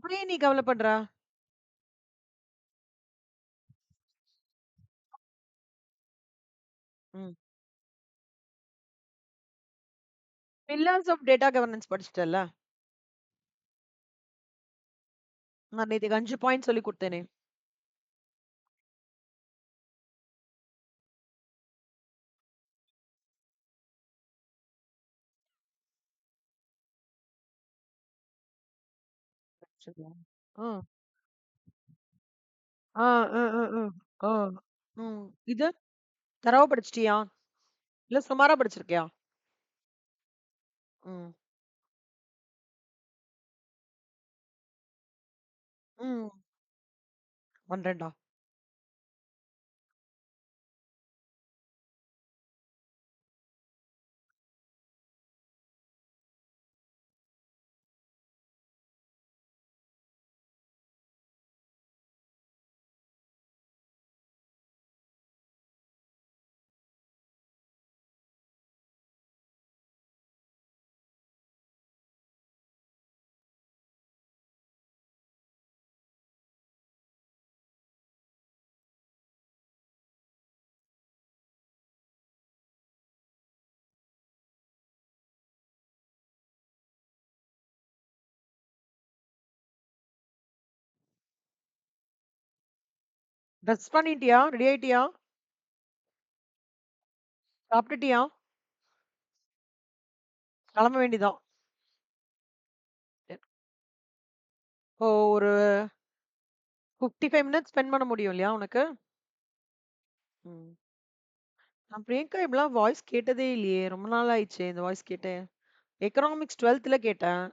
அப்ப ஏன் நீ கவலைப்படுற? ம். பில்லர்ஸ் ஆஃப் டேட்டா கவர்னன்ஸ் படிச்சிட்டல்ல? நான் நேத்துக்கு 5 பாயிண்ட் சொல்லிக் குடுத்தேனே! சரியா? ஆ. ஆ, அ, அ, அ. ஆ. ம். இது? தரோவா படிச்சிட்டியா? இல்ல சுமாரா படிச்சிருக்கியா? ம். ம். பண்றேன்டா. ட்ரெஸ் பண்ணிட்டியா? ரெடி ஆயிட்டியா? சாப்பிட்டுட்டியா? கிளம்ப வேண்டியதான். இப்போ ஒரு 55 மினிட்ஸ் ஸ்பெண்ட் பண்ண முடியும் இல்லையா உனக்கு? ம். நான் பிரியங்கா இப்படிலாம் வாய்ஸ் கேட்டதே இல்லையே! ரொம்ப நாள் ஆயிடுச்சே இந்த வாய்ஸ் கேட்டு. எக்கனாமிக்ஸ் 12ல கேட்டேன்.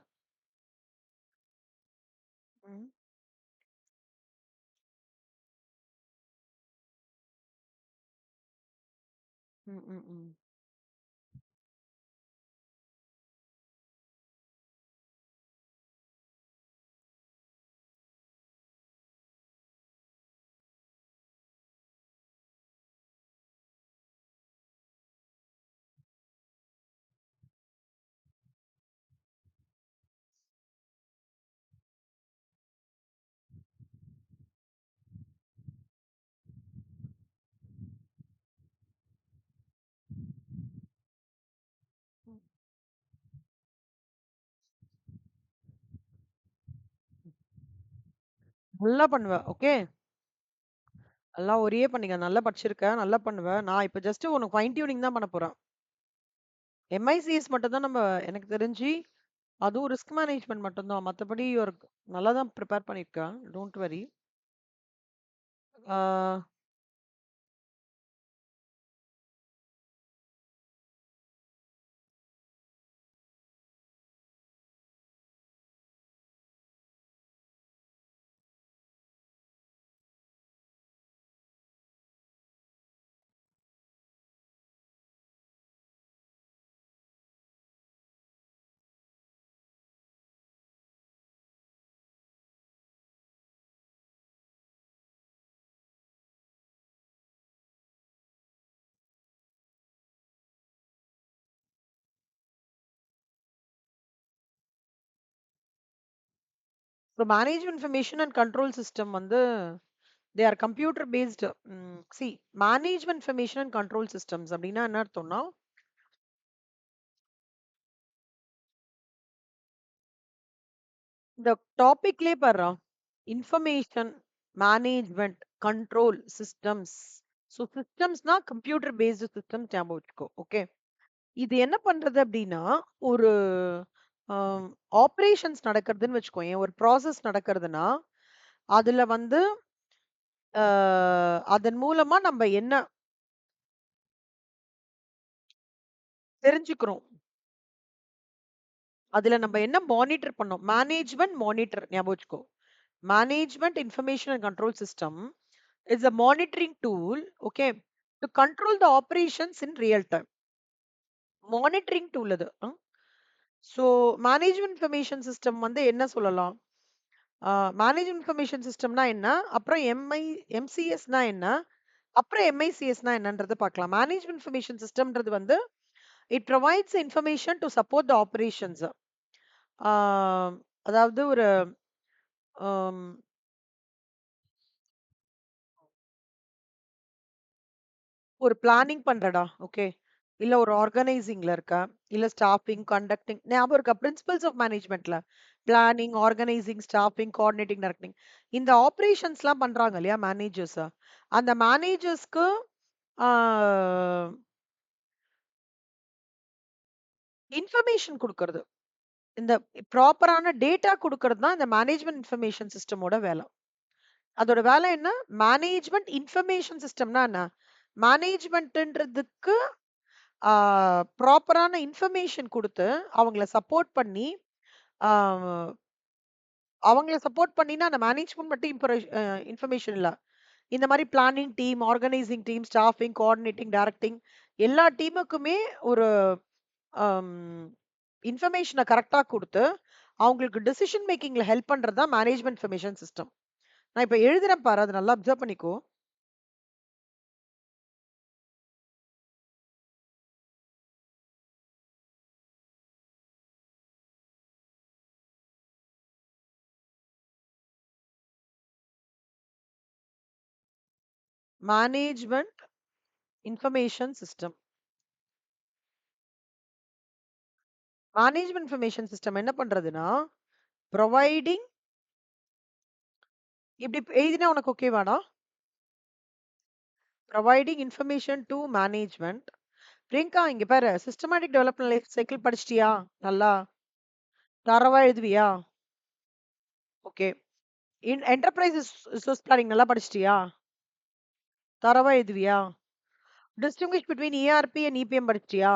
ம். ம், ம், ம். நல்லா பண்ணுவ. ஓகே. நல்லா ஒரே பண்ணீங்க. நல்லா படிச்சிருக்க. நல்லா பண்ணுவ. நான் இப்ப ஜஸ்ட் உனக்கு ஃபைன் டியூனிங் தான் பண்ண போறேன். எம்ஐசிஎஸ் மட்டும் தான் நம்ம எனக்கு தெரிஞ்சு அதுவும் ரிஸ்க் மேனேஜ்மென்ட் மட்டும் தான். மத்தபடி ஒரு நல்லா தான் பிரிப்பேர் பண்ணியிருக்க. Don't worry. ஆ இப்போ manage information and control system வந்து they are computer based. See management information and control systems அப்படின்னா என்ன அர்த்தம்னா இந்த டாபிக்லயே பாரு information management control systems. So சிஸ்டம்ஸ்னா கம்ப்யூட்டர் பேஸ்டு சிஸ்டம்ஸ் ஞாபகம் வச்சுக்கோ. ஓகே. இது என்ன பண்றது அப்படின்னா ஒரு ஆப்ரேஷன்ஸ் நடக்கிறதுன்னு வச்சுக்கோயேன். ஒரு ப்ராசஸ் நடக்கிறதுனா அதுல வந்து அதன் மூலமா நம்ம என்ன தெரிஞ்சுக்கிறோம். அதுல நம்ம என்ன மானிட்டர் பண்ணோம். மேனேஜ்மெண்ட் மானிட்டர் ஞாபகம் வச்சுக்கோ. Management information and control system is a monitoring tool, okay, to control the operations in real time. Monitoring tool அது. ஸோ மேனேஜ்மெண்ட் இன்ஃபர்மேஷன் சிஸ்டம் வந்து என்ன சொல்லலாம்? மேனேஜ்மெண்ட் இன்ஃபர்மேஷன் சிஸ்டம்னா என்ன? அப்புறம் எம்சிஎஸ்னா என்ன? அப்புறம் எம்ஐசிஎஸ்னா என்னன்றத பார்க்கலாம். மேனேஜ்மெண்ட் இன்ஃபர்மேஷன் சிஸ்டம்ன்றது வந்து it provides information to support the operations. அதாவது ஒரு ஆம், ஒரு பிளானிங் பண்றடா. ஓகே. இல்ல ஒரு ஆர்கனைசிங்ல இருக்க. இல்ல ஸ்டாஃபிங், கண்டக்டிங் ஞாபகம் இருக்கா? பிரின்சிபல்ஸ் ஆஃப் மேனேஜ்மென்ட்ல. Planning, organising, staffing, coordinating, directing. இந்த ஆப்பரேஷன்ஸ்லாம் பண்றாங்க இல்லையா மேனேஜர்ஸ். அந்த மேனேஜர்ஸ்க்கு ஆ இன்ஃபர்மேஷன் குடுக்கறது. இந்த ப்ராப்பரான டேட்டா குடுக்கறது தான் இந்த மேனேஜ்மென்ட் இன்ஃபர்மேஷன் சிஸ்டமோட வேலை. அதோட வேலை என்ன? மேனேஜ்மென்ட் இன்ஃபர்மேஷன் சிஸ்டம்னா என்ன? மேனேஜ்மென்ட்ன்றதுக்கு ஆ ப்ராப்பரான இன்ஃபர்மேஷன் குடுத்து, அவங்கள சப்போர்ட் பண்ணி, ஆ அவங்கள சப்போர்ட் பண்ணினா, அந்த மேனேஜ்மென்ட் மட்டும் இன்ஃபர்மேஷன் இல்ல. இந்த மாரி planning team, organising team, staffing, coordinating, directing எல்லா டீமுக்குமே ஒரு அம் இன்ஃபர்மேஷன கரெக்ட்டா குடுத்து, அவங்களுக்கு டெசிஷன் மேக்கிங்ல ஹெல்ப் பண்றது தான் மேனேஜ்மென்ட் இன்ஃபர்மேஷன் சிஸ்டம். நான் இப்ப எழுதுறேன் பாரு. அத நல்லா அப்சர்வ் பண்ணிக்கோ. Management information system. Management information system என்ன பண்றதுன்னா, புரொவைடிங் இப்படி எழுதினா உனக்கு ஓகேவாடா? Providing information to management. Priyanka இங்க பாரு. சிஸ்டமேட்டிக் டெவலப்மென்ட் லைஃப் சைக்கிள் படிச்சிட்டியா? நல்லா தரோவா எழுதுவியா? ஓகே. என்டர்பிரைஸ் ரிசோர்ஸ் பிளானிங் நல்லா படிச்சிட்டியா? தரோவா எழுதுவியா? Distinguish between ERP and EPM படிச்சிட்டியா?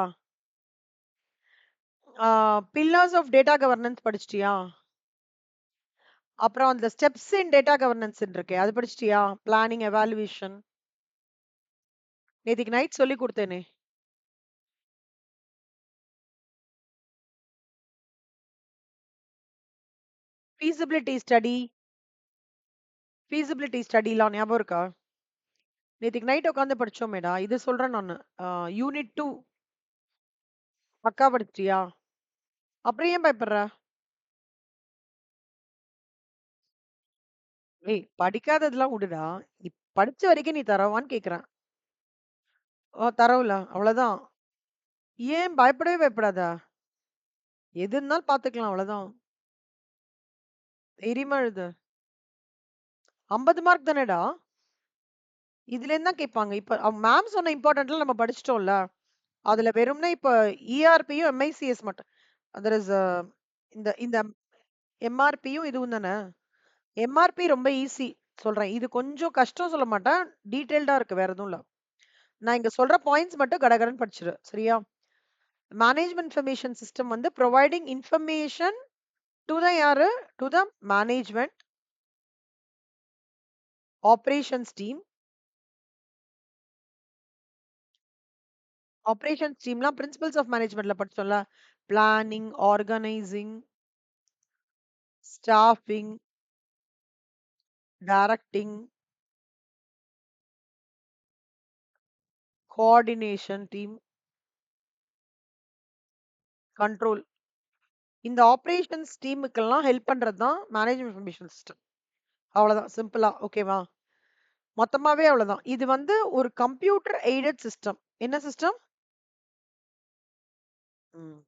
பில்லர்ஸ் ஆஃப் டேட்டா கவர்னன்ஸ் படிச்சிட்டியா? அப்புறம் அந்த ஸ்டெப்ஸ் இன் டேட்டா கவர்னன்ஸ் இருக்கே அது படிச்சிட்டியா? Planning, evaluation. நேத்திக்கு நைட் சொல்லி கொடுத்தேனே. Feasibility study. ஃபீசிபிலிட்டி ஸ்டடிலாம் ஞாபகம் இருக்கா? நேத்திக்கு நைட் உட்காந்து படிச்சோமேடா. இது சொல்றேன் நானு. யூனிட் 2 பக்கா படிச்சிட்டியா? அப்புறம் ஏன் பயப்படுற? ஏய் படிக்காததெல்லாம் விடுடா. நீ படிச்ச வரைக்கும் நீ தரவான்னு கேக்குறேன். ஓ தரவுல அவ்வளவுதான். ஏன் பயப்படவே பயப்படாத. எது இருந்தாலும் பாத்துக்கலாம் அவ்வளவுதான். தைரியமா எழுது. 50 மார்க் தானேடா. இதுல இருந்து தான் கேட்பாங்க. இப்ப மேம் சொன்ன இம்பார்ட்டன்ட்ல நம்ம படிச்சிட்டோம்ல. அதுல வெறும்னே இப்ப இஆர்பியும், எம்ஐசிஎஸ் மட்டும். அதர் இஸ் இந்த இந்த எம்ஆர்பியும் இதுவும் தானே. எம்ஆர்பி ரொம்ப ஈஸி சொல்றேன். இது கொஞ்சம் கஷ்டம் சொல்ல மாட்டேன். டீடைல்டா இருக்கு. வேற எதுவும் இல்ல. நான் இங்க சொல்ற பாயிண்ட்ஸ் மட்டும் கடகடன்னு படிச்சிரு. சரியா? மேனேஜ்மென்ட் இன்ஃபர்மேஷன் சிஸ்டம் வந்து புரொவைடிங் இன்ஃபர்மேஷன் டு த யாரு? To the management operations team. Operations டீம்லாம் பிரின்சிபல்ஸ் ஆஃப் மேனேஜ்மென்ட்ல படிச்சோம்ல. Planning, organising, staffing, directing, coordination team, control. இந்த ஆப்பரேஷன்ஸ் டீமுக்கெல்லாம் ஹெல்ப் பண்றது தான் மேனேஜ்மென்ட் இன்ஃபர்மேஷன் சிஸ்டம். அவ்வளவுதான் சிம்பிளா. ஓகேவா? மொத்தமாவே அவ்வளவுதான். இது வந்து ஒரு கம்ப்யூட்டர் எய்டட் சிஸ்டம். என்ன சிஸ்டம்? ம்.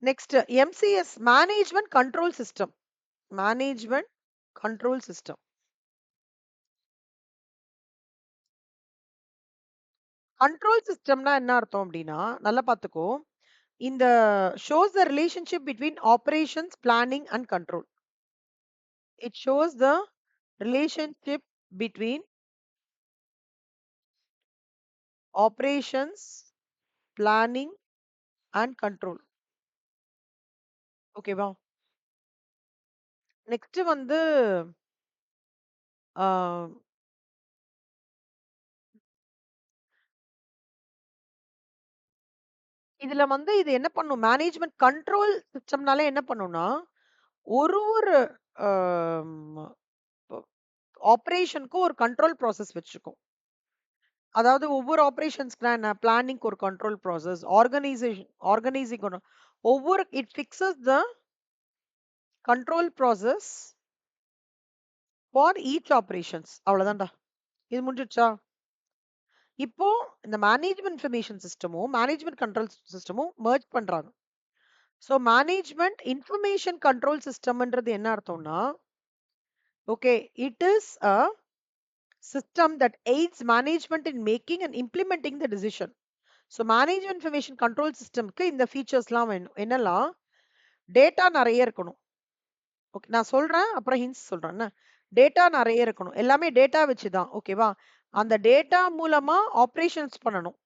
Next MCS management control system. Management control system. Control சிஸ்டம்னா என்ன அர்த்தம் அப்படின்னா, நல்லா பார்த்துக்கோ. இந்த shows the relationship between operations, planning and control. It shows the relationship between operations, planning and control. ஓகேவா? நெக்ஸ்ட் வந்து ஆ, இதுல வந்து இது என்ன பண்ணும்? மேனேஜ்மென்ட் கண்ட்ரோல் சிஸ்டம்னாலே என்ன பண்ணும்னா, ஒரு ஒரு ஆம், ஆப்பரேஷனுக்கும் ஒரு கண்ட்ரோல் ப்ராசஸ் வச்சிருக்கும். அதாவது ஒவ்வொரு ஆப்பரேஷன்ஸ்க்குனா என்ன? பிளானிங்க்கு ஒரு கண்ட்ரோல் ப்ராசஸ், ஆர்கனைசிங் ஒண்ணு. ஒவ்வொரு it fixes the control process for each operations. அவ்வளவுதான்டா. இது முடிஞ்சிடுச்சா? இப்போ இந்த மேனேஜ்மெண்ட் இன்ஃபர்மேஷன் சிஸ்டமும் மேனேஜ்மெண்ட் கண்ட்ரோல் சிஸ்டமும் merge பண்றாங்க. ஸோ மேனேஜ்மெண்ட் இன்ஃபர்மேஷன் கண்ட்ரோல் சிஸ்டம்ன்றது என்ன அர்த்தம்னா, okay, it is a system that aids management in making and implementing the decision. So management information control சிஸ்டம்க்கு இந்த ஃபீச்சர்ஸ்லாம் வேணும். என்னெல்லாம்? டேட்டா நிறைய இருக்கணும். ஓகே, நான் சொல்றேன், அப்புறம் ஹிண்ட்ஸ் சொல்றேன். என்ன? டேட்டா நிறைய இருக்கணும். எல்லாமே டேட்டா வச்சு தான். ஓகேவா? அந்த டேட்டா மூலமா ஆப்ரேஷன்ஸ் பண்ணணும்.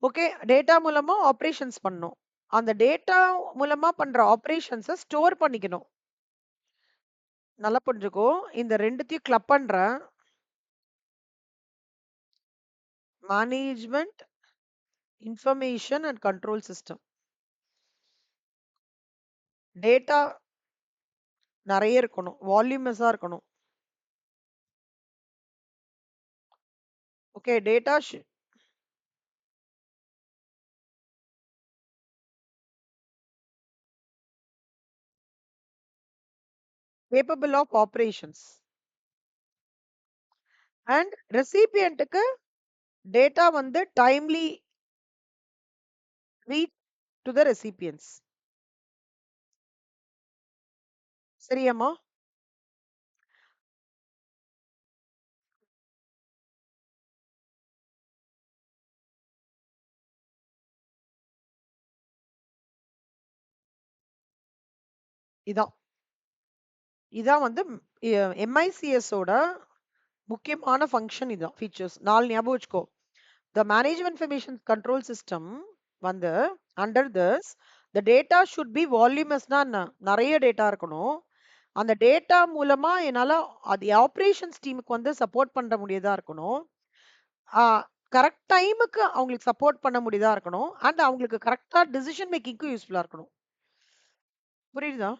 ஓகே, டேட்டா மூலமா ஆப்ரேஷன்ஸ் பண்ணணும். அந்த டேட்டா மூலமா பண்ற ஆப்ரேஷன்ஸை ஸ்டோர் பண்ணிக்கணும். நல்லா புரிஞ்சுக்கோ. இந்த ரெண்டுத்தையும் கிளப் பண்றேன். Management information and control system. Data நிறைய இருக்கணும். வால்யூமஸா இருக்கணும். Okay, data capable of operations. And recipientக்கு டேட்டா வந்து timely reach to the recipients. சரியாம்மா? இதான் இதான் வந்து எம்ஐசிஎஸ் ஓட முக்கியமான ஃபங்க்ஷன். இதான் ஃபீச்சர்ஸ். 4 ஞாபகம் வச்சுக்கோ. The management information control system வந்து under this the data should be வால்யூமஸ்னா நிறைய டேட்டா இருக்கணும். அந்த டேட்டா மூலமா என்னால அது ஆப்ரேஷன்ஸ் டீமுக்கு வந்து சப்போர்ட் பண்ண முடியதா இருக்கணும். கரெக்ட் டைமுக்கு அவங்களுக்கு சப்போர்ட் பண்ண முடியதா இருக்கணும். அண்ட் அவங்களுக்கு கரெக்டா டிசிஷன் மேக்கிங்க்கு யூஸ்ஃபுல்லா இருக்கணும். புரியுதா?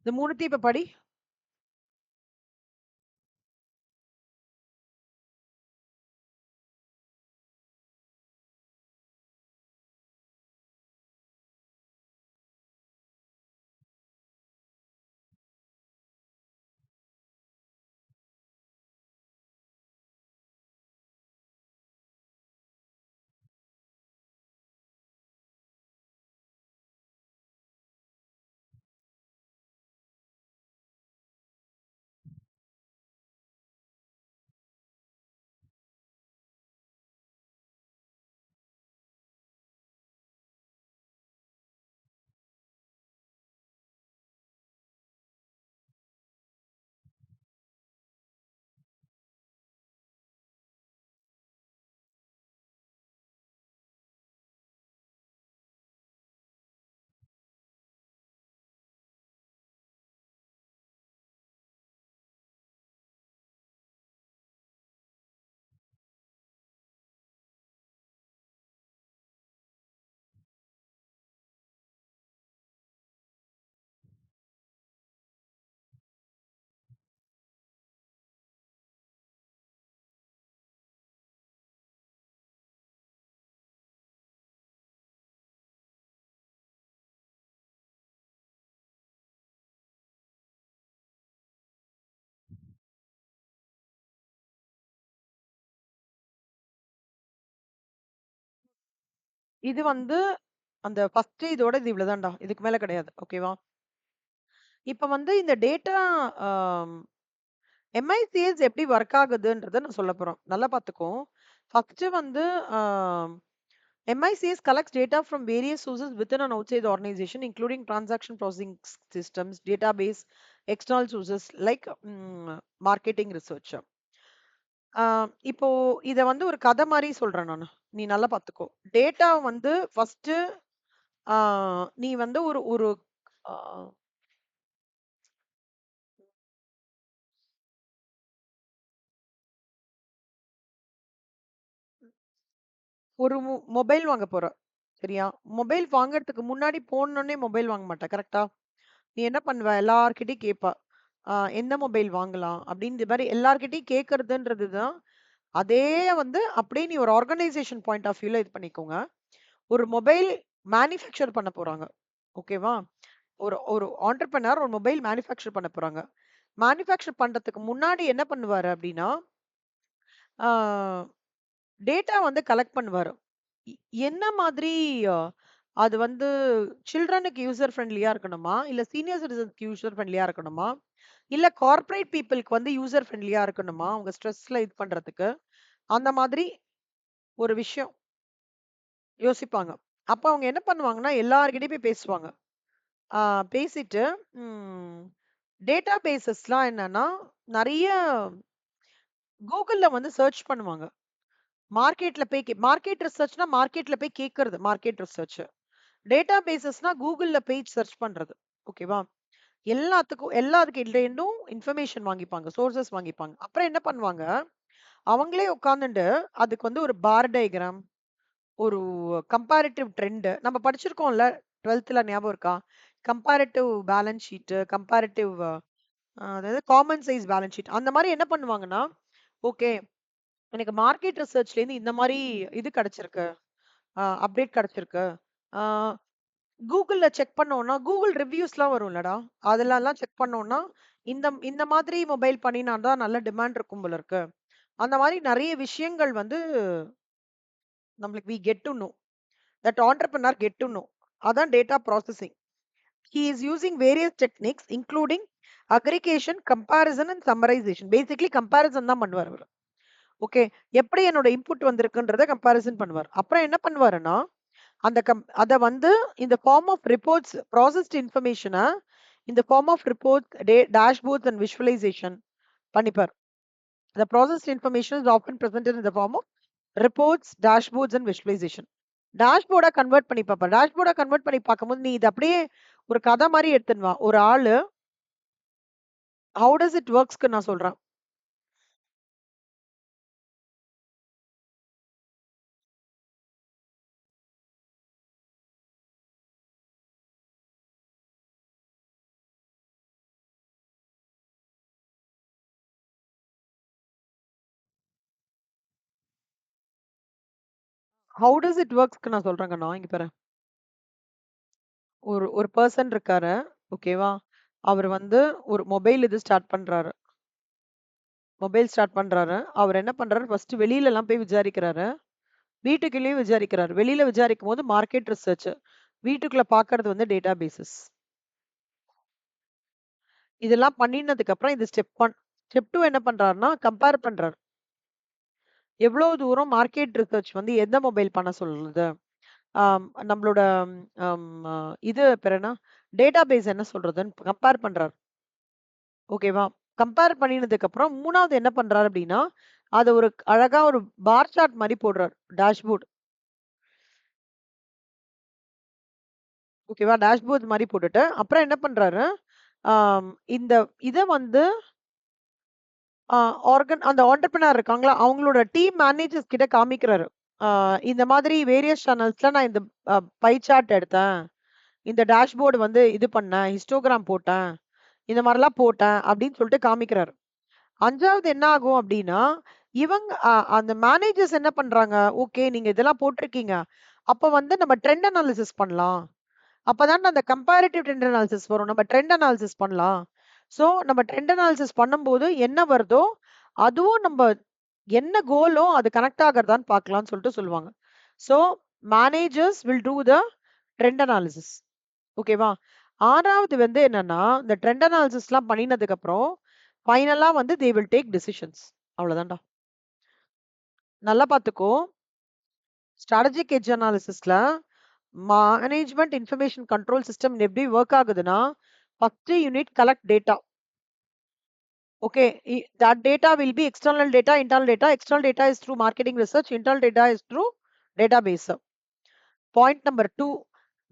இந்த மூணுத்தையும் இப்ப படி. இது வந்து அந்த ஃபர்ஸ்ட் இதோட இது இவ்வளவுதான்டா. இதுக்கு மேல கிடையாது. ஓகேவா? இப்ப வந்து இந்த டேட்டா எம்ஐசிஎஸ் எப்படி ஒர்க் ஆகுதுன்றத நான் சொல்ல போறோம். நல்லா பார்த்துக்கோ. ஃபர்ஸ்ட் வந்து MICS collects data from various sources within and outside the organization, including transaction processing systems, database, external sources like marketing research. இப்போ இத வந்து ஒரு கதை மாரி சொல்றேன் நானு. நீ நல்லா பார்த்துக்கோ. டேட்டா வந்து ஃபர்ஸ்ட்டு ஆ நீ வந்து ஒரு ஒரு ஆ ஒரு மொபைல் வாங்க போற. சரியா? மொபைல் வாங்கறதுக்கு முன்னாடி போனோனே மொபைல் வாங்க மாட்ட. கரெக்ட்டா? நீ என்ன பண்ணுவ? எல்லார்கிட்டயும் கேட்ப. எந்த மொபைல் வாங்கலாம்? அப்படின்ற மாரி எல்லார்கிட்டயும் கேட்கறதுன்றது தான், அதே வந்து அப்படியே நீ ஒரு ஆர்கனைசேஷன் பாயிண்ட் ஆஃப் வியூல இது பண்ணிக்கோங்க. ஒரு மொபைல் மேனுஃபேக்சர் பண்ண போறாங்க. ஓகேவா? ஒரு ஒரு ஆன்டர்பிரினியர் ஒரு மொபைல் மேனுஃபேக்சர் பண்ண போறாங்க. மேனுஃபேக்சர் பண்றதுக்கு முன்னாடி என்ன பண்ணுவாரு அப்படின்னா, ஆ டேட்டா வந்து கலெக்ட் பண்ணுவாரு. இ என்ன மாதிரி அ அது வந்து சில்ட்ரனுக்கு யூசர் ஃப்ரெண்ட்லியா இருக்கணுமா? இல்ல சீனியர் சிட்டிசன்ஸ்க்கு யூசர் ஃப்ரெண்ட்லியா இருக்கணுமா? இல்ல கார்ப்பரேட் பீப்பிள்க்கு வந்து யூசர் ஃப்ரெண்ட்லியா இருக்கணுமா? அவங்க ஸ்ட்ரெஸ்ல இது பண்றதுக்கு. அந்த மாதிரி ஒரு விஷயம் யோசிப்பாங்க. அப்ப அவங்க என்ன பண்ணுவாங்கன்னா, எல்லார்கிட்டயும் போய் பேசுவாங்க. ஆ பேசிட்டு ம் டேட்டா பேஸஸ்லாம் என்னன்னா, நெறைய Googleல வந்து சர்ச் பண்ணுவாங்க. மார்க்கெட்ல போய் மார்க்கெட் ரிசர்ச்னா மார்க்கெட்ல போய் கேட்கறது மார்க்கெட் ரிசர்ச். டேட்டா பேஸஸ்னா Googleல பேஜ் சர்ச் பண்றது. ஓகேவா? எல்லாத்துக்கும் எல்லாத்துக்கிட்டேருந்தும் இன்ஃபர்மேஷன் வாங்கிப்பாங்க. சோர்சஸ் வாங்கிப்பாங்க. அப்புறம் என்ன பண்ணுவாங்க, அவங்களே உட்கார்ந்துண்டு அதுக்கு வந்து ஒரு பார் டயகிராம், ஒரு கம்பேரிட்டிவ் ட்ரெண்ட் நம்ம படிச்சிருக்கோம்ல 12ல ஞாபகம் இருக்கா? கம்பேரிட்டிவ் பேலன்ஸ் ஷீட், கம்பேரிட்டிவ் அதாவது காமன் சைஸ் பேலன்ஸ் ஷீட். அந்த மாரி என்ன பண்ணுவாங்கன்னா, ஓகே எனக்கு மார்க்கெட் ரிசர்ச்லேருந்து இந்த மாரி இது கிடைச்சிருக்கு. அப்டேட் கிடைச்சிருக்கு. ஆ Googleல செக் பண்ணோம்னா, Google ரிவ்யூஸ்லாம் வரும்லடா. அதுலலாம் செக் பண்ணோம்னா, இந்த இந்த மாதிரி மொபைல் பண்ணினா தான் நல்ல டிமாண்ட் இருக்கும் போல இருக்கு. அந்த மாரி நெறைய விஷயங்கள் வந்து நம்மளுக்கு we get to know. That entrepreneur get to know. அதான் data processing. He is using various techniques including aggregation, comparison and summarisation. Basically comparison தான் பண்ணுவாரு அவரு. ஓகே. எப்படி என்னோட இன்புட் வந்திருக்குன்றத கம்பேரிசன் பண்ணுவார். அப்புறம் என்ன பண்ணுவாருன்னா, அத வந்து இந்த ஃபார்ம் ஆஃப் ரிப்போர்ட்ஸ் ப்ராசஸ்ட் இன்ஃபர்மேஷன இந்த form of reports, dashboards and visualisation பண்ணிப்பார். The processed information is often presented in the form of reports, dashboards and visualization. டேஷ்போர்டா கன்வெர்ட் பண்ணி பார்ப்பார். டேஷ்போர்டா கன்வெர்ட் பண்ணி பார்க்கும்போது, நீ இத அப்படியே ஒரு கதை மாரி எடுத்துன்னு வா. ஒரு ஆளு ஹவ் டஸ் இட் வொர்க்ஸ்க்கு நான் சொல்றேன். ஹவ் டஸ் இட் வொர்க்ஸ்க்கு நான் சொல்றேன் கண்ணா. இங்க பாரு. ஒரு ஒரு பெர்சன் இருக்காரு. ஓகேவா? அவரு வந்து ஒரு மொபைல் இது ஸ்டார்ட் பண்றாரு. மொபைல் ஸ்டார்ட் பண்றாரு. அவரு என்ன பண்றாரு, ஃபர்ஸ்ட் வெளிலலாம் போய் விசாரிக்கிறாரு. வீட்டுக்குள்ளேயும் விசாரிக்கிறாரு. வெளில விசாரிக்கும்போது மார்க்கெட் ரிசர்ச். வீட்டுக்குள்ள பார்க்கறது வந்து டேட்டா பேஸஸ். இதெல்லாம் பண்ணினதுக்கு அப்புறம் இது ஸ்டெப் 1. ஸ்டெப் 2 என்ன பண்றாருன்னா, கம்பேர் பண்றாரு. எவ்ளோ தூரம் மார்க்கெட் ரிசர்ச் வந்து எந்த மொபைல் பண்ண சொல்லுது? நம்மளோட அம் அ இது பேர் என்ன? டேட்டாபேஸ் என்ன சொல்றதுன்னு கம்பேர் பண்றாரு. ஓகேவா? கம்பேர் பண்ணினதுக்கு அப்புறம் 3வது என்ன பண்றாரு அப்டின்னா, அத ஒரு அழகா ஒரு பார் சார்ட் மாரி போடுறாரு. டேஷ்போர்ட். ஓகேவா? டேஷ்போர்ட் மாரி போட்டுட்டு, அப்புறம் என்ன பண்றாரு, இந்த இத வந்து ஆ அந்த ஆன்டர்பிரினியர் இருக்காங்களா, அவங்களோட டீம் மேனேஜர்ஸ் கிட்ட காமிக்கிறாரு. ஆ இந்த மாதிரி வேரியஸ் சேனல்ஸ்ல நான் இந்த பை சார்ட் எடுத்தேன். இந்த டேஷ்போர்ட் வந்து இது பண்ணேன். ஹிஸ்டோகிராம் போட்டேன். இந்த மாரிலாம் போட்டேன் அப்படின்னு சொல்லிட்டு காமிக்கிறாரு. 5வது என்ன ஆகும் அப்படின்னா, இவங்க அந்த மேனேஜர்ஸ் என்ன பண்றாங்க, ஓகே நீங்க இதெல்லாம் போட்டிருக்கீங்க. அப்ப வந்து நம்ம ட்ரெண்ட் அனாலிசிஸ் பண்ணலாம். அப்பதான் அந்த கம்பேரிட்டிவ் ட்ரெண்ட் அனாலிசிஸ் வரும். நம்ம ட்ரெண்ட் அனாலிசிஸ் பண்ணலாம். சோ நம்ம ட்ரெண்ட் அனாலிசிஸ் பண்ணும்போது என்ன வருதோ, அதுவும் நம்ம என்ன கோலோ அது கனெக்ட் ஆகுறதான்னு பார்க்கலாம்னு சொல்லிட்டு சொல்லுவாங்க. So managers will do the trend analysis. ஓகேவா? 6வது வந்து என்னன்னா, இந்த ட்ரெண்ட் அனாலிசிஸ்லாம் பண்ணினதுக்கு அப்புறம், ஃபைனலா வந்து தே வில் டேக் டிசிஷன்ஸ். அவ்வளோதான்டா. நல்லா பார்த்துக்கோ. ஸ்ட்ராட்டஜிக் எட்ஜ் அனாலிசிஸ்ல மேனேஜ்மெண்ட் இன்ஃபர்மேஷன் கண்ட்ரோல் சிஸ்டம் எப்படி ஒர்க் ஆகுதுன்னா, first unit collect data. Okay, that data will be external data, internal data. External data is through marketing research, internal data is through database. Point number two,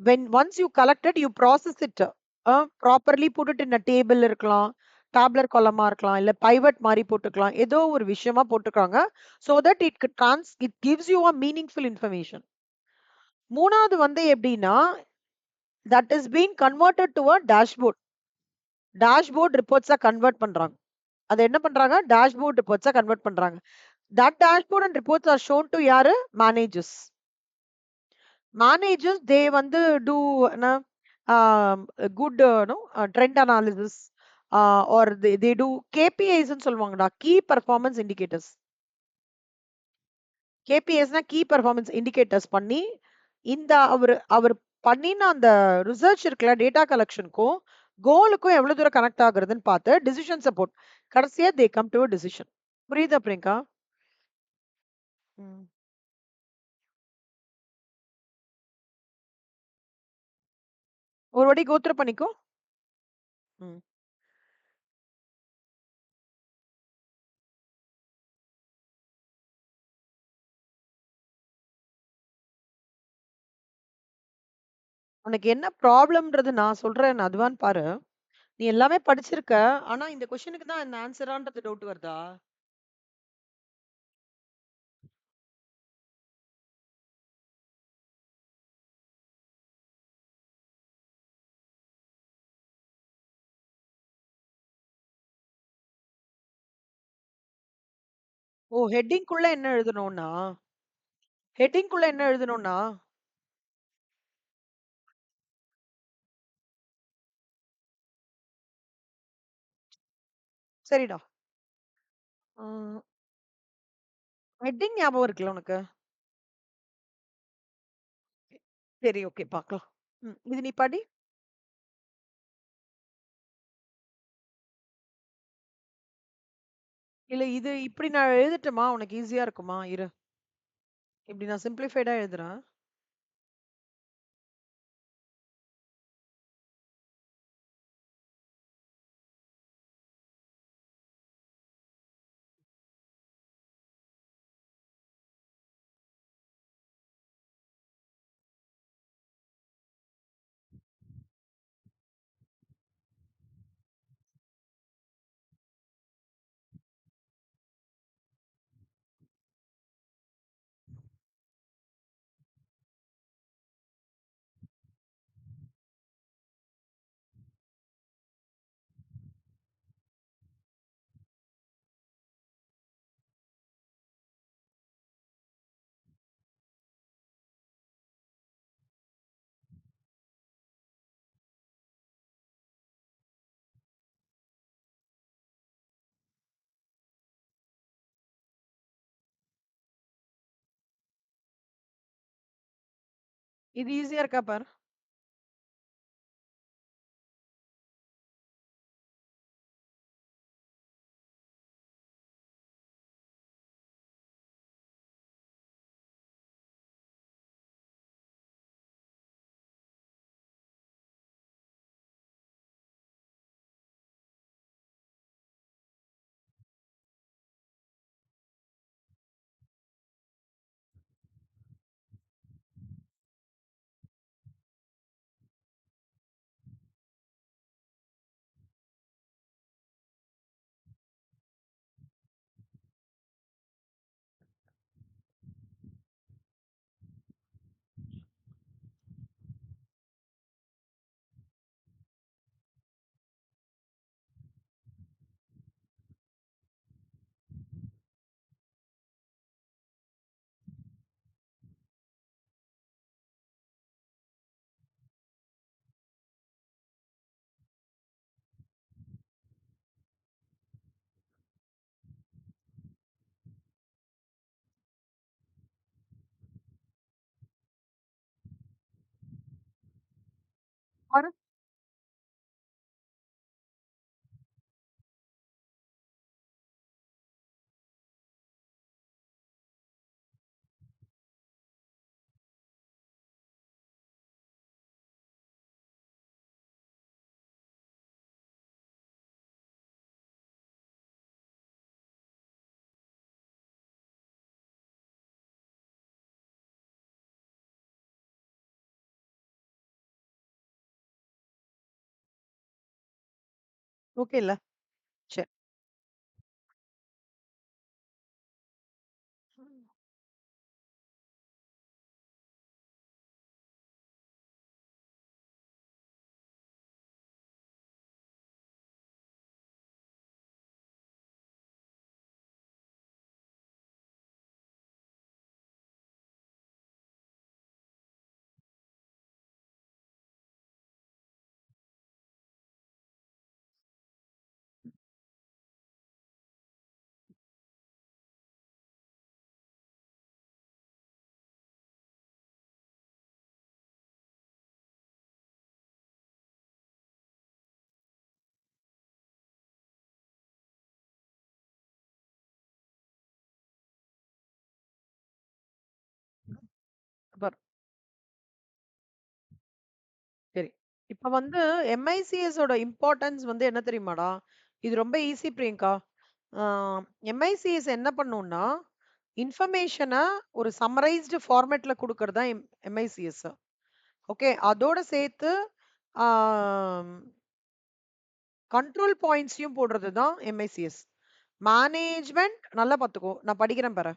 when once you collect it, you process it. Properly put it in a table இருக்கலாம், tabular column இருக்கலாம், இல்ல pivot மாதிரி போட்டுக்கலாம், ஏதோ ஒரு விஷயமா போட்டுக்காங்க, so that it gives you a meaningful information. மூணாவது வந்து எப்படின்னா, that is being converted to a dashboard. Dashboard reports convert பண்றாங்க. அது என்ன பண்றாங்க? டேஷ்போர்ட் ரிப்போர்ட்ஸா கன்வெர்ட் பண்றாங்க. That dashboard and reports are shown to யாரு? Managers. Managers, they வந்து do என்ன, good no, trend analysis, or they do KPIs ன்னு சொல்லுவாங்கடா, key performance indicators. KPIs key performance indicators பண்ணி, இந்த அவர் அவர் பண்ணின அந்த ரிசர்ச் இருக்குல்ல, டேட்டா கலெக்ஷனுக்கும் கோலுக்கும் எவ்வளவு தூரம் கனெக்ட் ஆகுறதுன்னு பார்த்து டிசிஷன் சப்போர்ட், கடைசியா தே கம் டு டிசிஷன். புரியுதா பிரியங்கா? ம். ஒரு வாட்டி கோத்ரூ பண்ணிக்கோ. ம். உனக்கு என்ன ப்ராப்ளம்ன்றது நான் சொல்றேன், அதுவான்னு பாரு. நீ எல்லாமே படிச்சிருக்க. ஆனா இந்த கொஸ்டினுக்கு தான் இந்த ஆன்சரான்றது டவுட் வருதா? ஓ! ஹெட்டிங்குள்ள என்ன எழுதணும்னா? ஹெட்டிங்குள்ள என்ன எழுதணும்னா? சரிடா. ஆ, ஹெட்டிங் ஞாபகம் இருக்குல்ல உனக்கு? சரி, ஓகே, பார்க்கலாம். இது நீ படி. இல்ல இது இப்படி நான் எழுதட்டுமா? உனக்கு ஈஸியா இருக்குமா? இரு. இப்படி நான் சிம்ப்ளிஃபைடா எழுதுறேன். இது ஈஸியா இருக்கா பாரு. ஓகே இல்ல? சரி. சூப்பர். சரி. இப்ப வந்து எம்ஐசிஎஸ் ஓட இம்பார்ட்டன்ஸ் வந்து என்ன தெரியுமாடா? இது ரொம்ப ஈஸி பிரியங்கா. ஆ எம்ஐசிஎஸ் என்ன பண்ணும்னா, இன்ஃபர்மேஷன ஒரு சம்மரைஸ்டு ஃபார்மேட்ல குடுக்கறது தான் எம்ஐசிஎஸ். ஓகே. அதோட சேர்த்து ஆம் கண்ட்ரோல் பாயிண்ட்ஸையும் போடுறது தான் எம்ஐசிஎஸ். மேனேஜ்மென்ட் நல்லா பார்த்துக்கோ. நான் படிக்கிறேன் பாரு.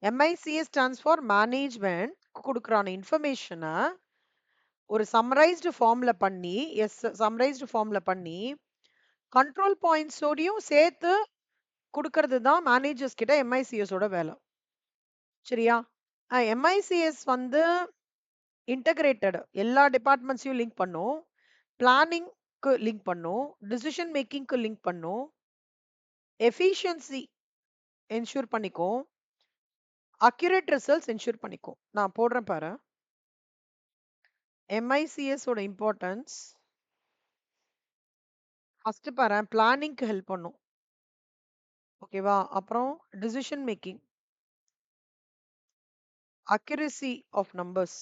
எம்ஐசிஎஸ் ஸ்டாண்ட்ஸ் ஃபார் மேனேஜ்மென்ட் குடுக்குறான இன்ஃபர்மேஷன ஒரு சம்மரைஸ்டு ஃபார்ம்ல பண்ணி சம்மரைஸ்டு ஃபார்ம்ல பண்ணி கண்ட்ரோல் பாயிண்ட்ஸோடையும் சேர்த்து குடுக்கறது தான் மேனேஜர்ஸ் கிட்ட எம்ஐசிஎஸ் ஓட வேலை. சரியா? எம்ஐசிஎஸ் வந்து இன்டகிரேட்டட் எல்லா டிபார்ட்மெண்ட்ஸையும் லிங்க் பண்ணும். பிளானிங்க்கு லிங்க் பண்ணும். டிசிஷன் மேக்கிங்க்கு லிங்க் பண்ணும். எஃபிஷியன்சி என்ஷூர் பண்ணிக்கும். அக்யூரேட் ரிசல்ட்ஸ் என்ஷூர் பண்ணிக்கும். நான் போடுறேன் பாரு. எம்ஐசிஎஸ் ஓட இம்பார்ட்டன்ஸ் ஃபர்ஸ்ட் பாரேன் பிளானிங்க்கு ஹெல்ப் பண்ணும். ஓகேவா? அப்புறம் decision making, accuracy of numbers,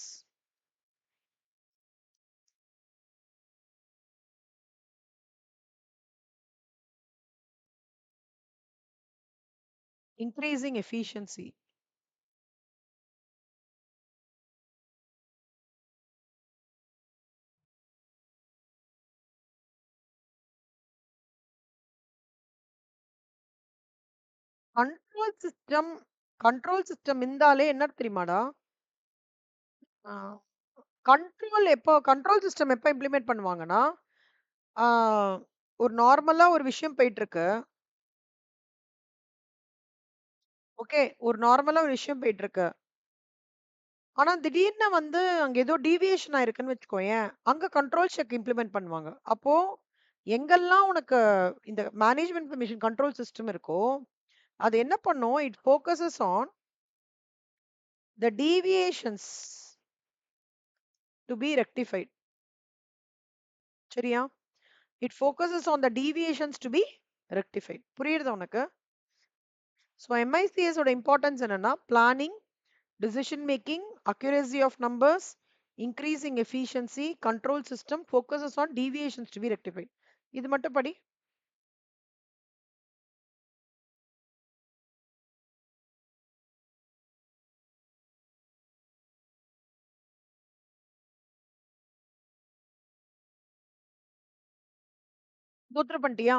increasing efficiency, control system. Control system இருந்தாலே என்ன தெரியுமாடா? கண்ட்ரோல் சிஸ்டம் எப்ப இம்ப்ளிமெண்ட் பண்ணுவாங்கன்னா, ஆ ஒரு நார்மலா ஒரு விஷயம் போயிட்டு இருக்கு. ஓகே. ஒரு நார்மலா ஒரு விஷயம் போயிட்டு இருக்கு. ஆனா திடீர்னு வந்து அங்க ஏதோ டீவியேஷன் ஆயிருக்குன்னு வச்சுக்கோயேன். அங்க கண்ட்ரோல் செக் இம்ப்ளிமெண்ட் பண்ணுவாங்க. அப்போ எங்கெல்லாம் உனக்கு இந்த மேனேஜ்மென்ட் இன்ஃபர்மேஷன் கண்ட்ரோல் சிஸ்டம் இருக்கோ, அது என்ன பண்ணும்? It focuses on the deviations to be rectified. சரியா? It focuses on the deviations to be rectified. புரியுதா உனக்கு? ஸோ எம்ஐசிஎஸ் ஓட இம்பார்ட்டன்ஸ் என்னன்னா, planning, decision making, accuracy of numbers, increasing efficiency, control system, focuses on deviations to be rectified. இது மட்டும் படி. Go through பண்ணிட்டியா?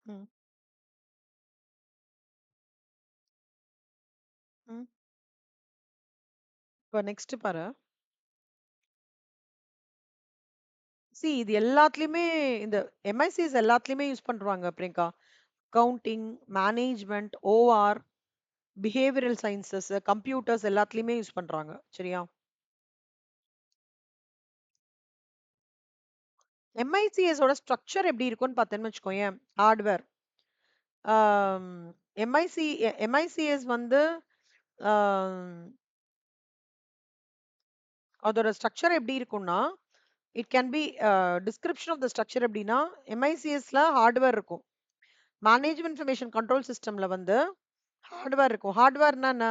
ம். ம். இப்ப நெக்ஸ்ட் பாரு. இது எல்லாத்துலயுமே இந்த எம்ஐசிஎஸ் எல்லாத்துலயுமே யூஸ் பண்றாங்க Priyanka. Accounting, management, OR, behavioural sciences, computers எல்லாத்துலயுமே யூஸ் பண்றாங்க. சரியா? எம்ஐசிஎஸ் ஓட ஸ்ட்ரக்சர் எப்படி இருக்கும்னு பார்த்தேன்னு வச்சுக்கோயேன். ஹார்ட்வேர். ஆம், எம்ஐசிஎஸ் வந்து ஆம், அதோட ஸ்ட்ரக்சர் எப்படி இருக்கும்னா, it can be description of the structure எப்படின்னா, எம்ஐசிஎஸ்ல ஹார்ட்வேர் இருக்கும். மேனேஜ்மெண்ட் இன்ஃபர்மேஷன் கண்ட்ரோல் சிஸ்டம்ல வந்து ஹார்ட்வேர் இருக்கும். ஹார்ட்வேர்னா என்ன?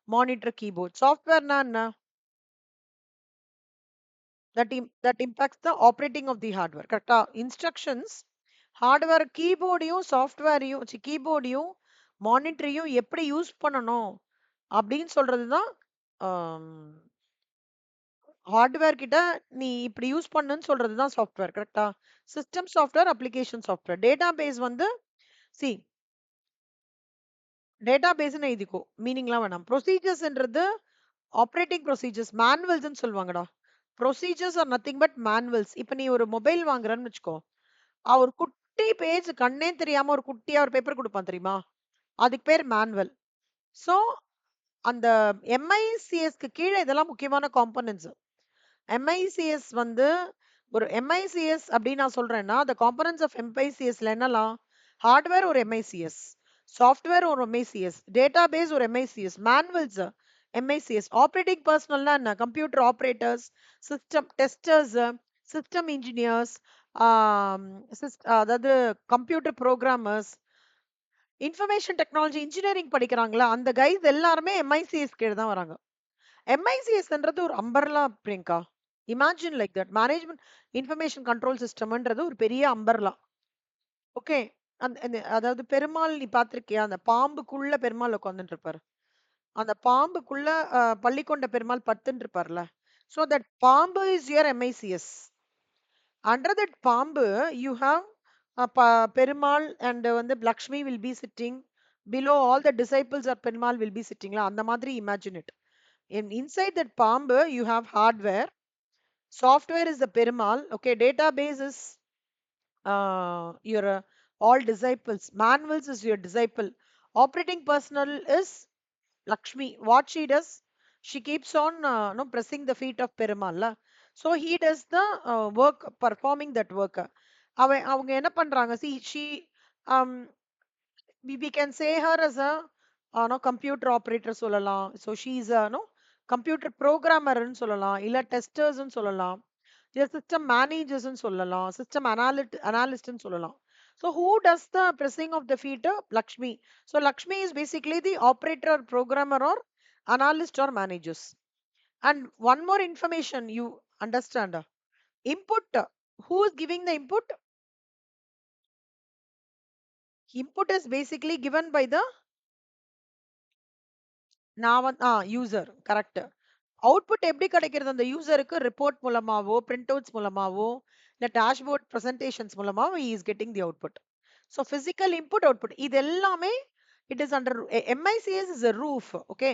Monitor, keyboard. சாஃப்ட்வேர்னா என்ன? That impacts the operating of the hardware. கரெக்ட்டா? இன்ஸ்ட்ரக்ஷன்ஸ் ஹார்ட்வேர் கீபோர்டையும், சாஃப்ட்வேரையும் கீபோர்டையும், மானிட்டரையும் எப்படி யூஸ் பண்ணணும் அப்படின்னு சொல்றது தான் ஹார்ட்வேர் கிட்ட நீ இப்படி யூஸ் பண்ணுன்னு சொல்றது தான் சாஃப்ட்வேர். கரெக்ட்டா? System software, application software. Database வந்து சி டேட்டாபேஸ்ன்னு எழுதிக்கோ. மீனிங்லாம் வேணாம். ப்ரொசீஜர்ஸ்ன்றது ஆப்பரேட்டிங் ப்ரொசீஜர்ஸ் மேனுவல்ஸ்ன்னு சொல்லுவாங்கடா. Procedures are nothing but manuals. இப்ப நீ ஒரு மொபைல் வாங்குறன்னு வச்சுக்கோ. ஒரு குட்டி பேஜ் கண்ணே தெரியாம ஒரு குட்டியா ஒரு பேப்பர் குடுப்பான் தெரியுமா? அதுக்கு பேர் மேனுவல். சோ அந்த எம்ஐசிஎஸ்க்கு கீழ இதெல்லாம் முக்கியமான காம்போனன்ட்ஸ். எம்ஐசிஎஸ் வந்து ஒரு எம்ஐசிஎஸ் அப்படின்னு நான் சொல்றேன்னா, the components of எம்ஐசிஎஸ்ல என்னலாம்? ஹார்ட்வேர் ஒரு எம்ஐசிஎஸ், சாஃப்ட்வேர் ஒரு எம்ஐசிஎஸ், டேட்டாபேஸ் ஒரு எம்ஐசிஎஸ், மேனுவல்ஸ் எம்ஐசிஎஸ், ஆப்பரேட்டிங் பர்சனல்னா என்ன? Computer operators, system testers, system engineers, அதாவது கம்ப்யூட்டர் புரோகிராமர்ஸ், இன்ஃபர்மேஷன் டெக்னாலஜி இன்ஜினியரிங் படிக்கிறாங்களா அந்த கைஸ் எல்லாருமே எம்ஐசிஎஸ் கீழ தான் வராங்க. எம்ஐசிஎஸ்ன்றது ஒரு umbrella Priyanka. Imagine like that. Management information control சிஸ்டம்ன்றது ஒரு பெரிய அம்பர்லா. ஓகே. அதாவது பெருமாள் நீ பார்த்திருக்கியா? அந்த பாம்புக்குள்ள பெருமாள் உட்கார்ந்துட்டு இருப்பாரு. அந்த பாம்புக்குள்ள பள்ளிக்கொண்ட பெருமாள் படுத்துட்டு இருப்பார்ல. So that பாம்பு is your MICS. Under that பாம்பு you have பெருமாள் and வந்து Lakshmi will be sitting. Below all the disciples of Perumal will be sitting. அந்த மாதிரி imagine it. Inside that palm, you have hardware. Software is the Perumal. Okay, database is your all disciples. Manuals is your disciple. Operating personnel is Lakshmi. What she does, she keeps on no pressing the feet of Perumal. So he does the work, performing that work. அவங்க என்ன பண்றாங்க? See, um, we can say her as a no computer operator சொல்லலாம். So she is a no computer programmer ன்னு சொல்லலாம். இல்ல testers ன்னு சொல்லலாம். இல்ல system managers ன்னு சொல்லலாம். System analyst ன்னு சொல்லலாம். So who does the pressing of the feet? Lakshmi. So Lakshmi is basically the operator, programmer or analyst or managers. And one more information you understand. Input. Who is giving the input? Input is basically given by the நான் user correct. Output எப்படி கிடைக்கிறது அந்த யூசருக்கு? Report மூலமாவோ, print outs மூலமாவோ, இல்ல dashboard presentations மூலமாவோ he is getting the output. So physical input output இது எல்லாமே it is under MICS is a roof. Okay,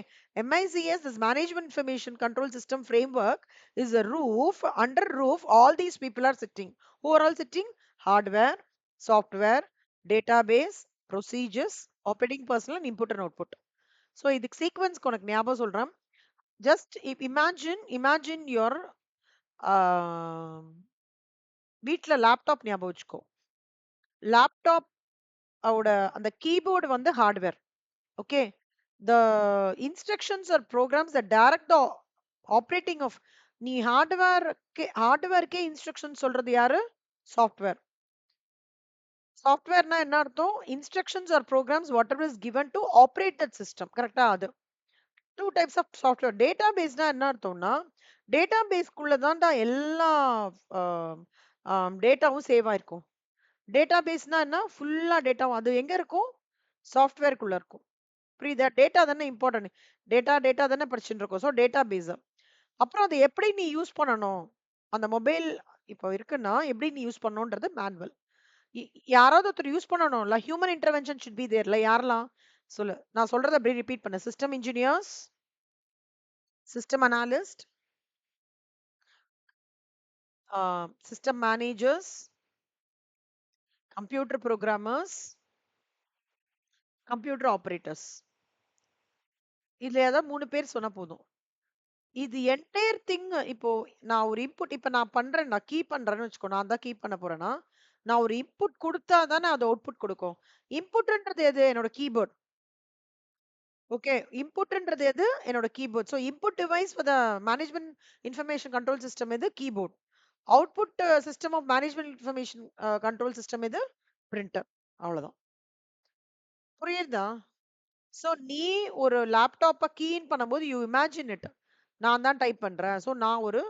MICS is management information control system framework is a roof. Under roof all these people are sitting. Who are all sitting? Hardware, software, database, procedures, operating personnel and input and output. So இதுக்கு சீக்வன்ஸ்க்கு உனக்கு ஞாபகம் சொல்றேன். Just imagine your வீட்டில் laptop ஞாபகம் வச்சுக்கோ. Laptop ஓட அந்த கீபோர்டு வந்து hardware. Okay, the instructions or programs the direct the operating of நீ ஹார்ட்வேர்க்கே இன்ஸ்ட்ரக்ஷன் சொல்றது யாரு? சாஃப்ட்வேர். சாஃப்ட்வேர்னா என்ன அர்த்தம்? Instructions or programs whatever is given to operate that system. கரெக்டா? அது டூ டைப்ஸ் ஆஃப் சாஃப்ட்வேர். டேட்டாபேஸ்னா என்ன அர்த்தம்னா, டேட்டாபேஸ்க்குள்ள தான்டா எல்லா டேட்டாவும் சேவ் ஆயிருக்கும். டேட்டாபேஸ்னா என்ன? ஃபுல்லா டேட்டாவும் அது எங்க இருக்கும்? சாஃப்ட்வேர்க்குள்ள இருக்கும். புரியுதா? டேட்டா தானே இம்பார்ட்டன்ட். டேட்டா தானே படிச்சுட்டு இருக்கோம். So database. அப்புறம் அதை எப்படி நீ யூஸ் பண்ணணும்? அந்த மொபைல் இப்போ இருக்குன்னா எப்படி நீ யூஸ் பண்ணணும்ன்றது மேனுவல். யாராவது ஒருத்தர் யூஸ் பண்ணணும்ல. ஹியூமன் இன்டர்வென்ஷன் ஷுட் பி தேர்ல. யாரெல்லாம்? சொல்லு. நான் சொல்றதை அப்படியே ரிப்பீட் பண்ண. System engineers, system analyst, system managers, computer programmers, computer operators. இதுல ஏதாவது 3 பேர் சொன்னா போதும். இது என்டையர் திங். இப்போ நான் ஒரு இன்புட் இப்ப நான் பண்றேன், நான் கீ பண்றேன்னு வச்சுக்கோ. நான் தான் கீ பண்ண போறேன்னா, நான் ஒரு இன்புட் கொடுத்தா தானே அது அவுட்புட் கொடுக்கும். இன்புட்ன்றது எது? என்னோட கீபோர்ட். ஓகே, இன்புட்ன்றது எது? என்னோட keyboard. So input device for the management information control system எது? Keyboard. Output system of management information control system எது? பிரிண்டர். அவ்வளவுதான். புரியுதா? சோ நீ ஒரு லேப்டாப்ப கீன் பண்ணும்போது யூ இமேஜின் இட். நான் தான் டைப் பண்றேன். சோ நான் ஒரு